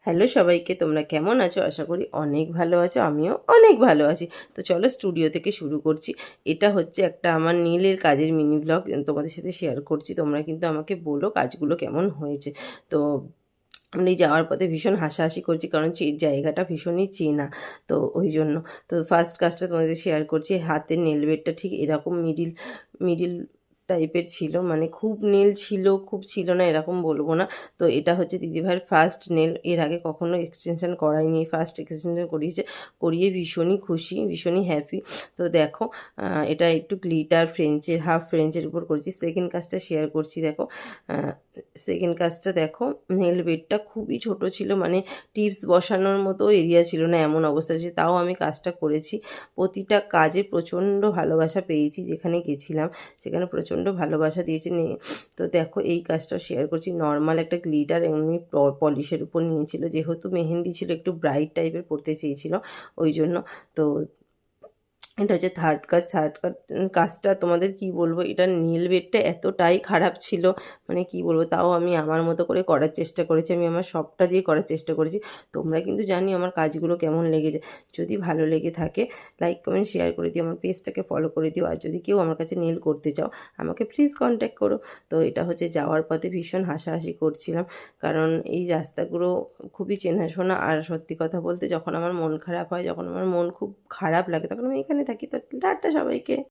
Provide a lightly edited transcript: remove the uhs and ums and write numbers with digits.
Hello সবাইকে, তোমরা কেমন আছো? আশা করি অনেক ভালো আছো, আমিও অনেক ভালো আছি। তো চলো স্টুডিও থেকে শুরু করছি। এটা হচ্ছে একটা আমার নীলের কাজের মিনি ব্লগ তোমাদের সাথে শেয়ার করছি। তোমরা কিন্তু আমাকে বলো কাজগুলো কেমন হয়েছে। তো আমি যাওয়ার পথে ভীষণ হাসাহাসি করছি, কারণ জায়গাটা ভীষণই চেনা। তো ওই জন্য তো ফার্স্ট কাজটা তোমাদের শেয়ার করছি। হাতের নেল বেডটা ঠিক এরকম মিডিল মিডিল টাইপের ছিল, মানে খুব নেল ছিল খুব ছিল না এরকম বলবো না। তো এটা হচ্ছে দিদিভাইয়ের ফার্স্ট নেল, এর আগে কখনো এক্সটেনশন করায়নি, ফার্স্ট এক্সটেনশন করিয়েছে। করিয়ে ভীষণই খুশি, ভীষণই হ্যাপি। তো দেখো, এটা একটু গ্লিটার ফ্রেঞ্চের, হাফ ফ্রেঞ্চের উপর করছি। সেকেন্ড কাজটা শেয়ার করছি, দেখো। সেকেন্ড কাজটা দেখো, নেল বেডটা খুবই ছোট ছিল, মানে টিপস বসানোর মতো এরিয়া ছিল না, এমন অবস্থা ছিল। তাও আমি কাজটা করেছি। প্রতিটা কাজে প্রচণ্ড ভালোবাসা পেয়েছি, যেখানে গেছিলাম সেখানে প্রচণ্ড ভালোবাসা দিয়েছে। তো দেখো এই কাজটাও শেয়ার করছি। নর্মাল একটা গ্লিটার এমনি পলিশের উপর নিয়েছিল, যেহেতু মেহেন্দি ছিল একটু ব্রাইট টাইপের পড়তে চেয়েছিল, ওই জন্য। তো এটা হচ্ছে থার্ড কাজ। কাজটা তোমাদের কি বলবো, এটা নীল বেডটা এতটাই খারাপ ছিল, মানে কি বলবো। তাও আমি আমার মতো করে করার চেষ্টা করেছি, আমি আমার সবটা দিয়ে করার চেষ্টা করেছি। তোমরা কিন্তু জানি আমার কাজগুলো কেমন লেগেছে। যদি ভালো লেগে থাকে লাইক কমেন্ট শেয়ার করে দিও, আমার পেজটাকে ফলো করে দিও। আর যদি কেউ আমার কাছে নীল করতে চাও আমাকে প্লিজ কন্ট্যাক্ট করো। তো এটা হচ্ছে যাওয়ার পথে ভীষণ হাসাহাসি করছিলাম, কারণ এই রাস্তাগুলো খুবই চেনাশোনা। আর সত্যি কথা বলতে, যখন আমার মন খারাপ হয়, যখন আমার মন খুব খারাপ লাগে, তখন আমি এখানে থাকি। তো টাটা সবাইকে।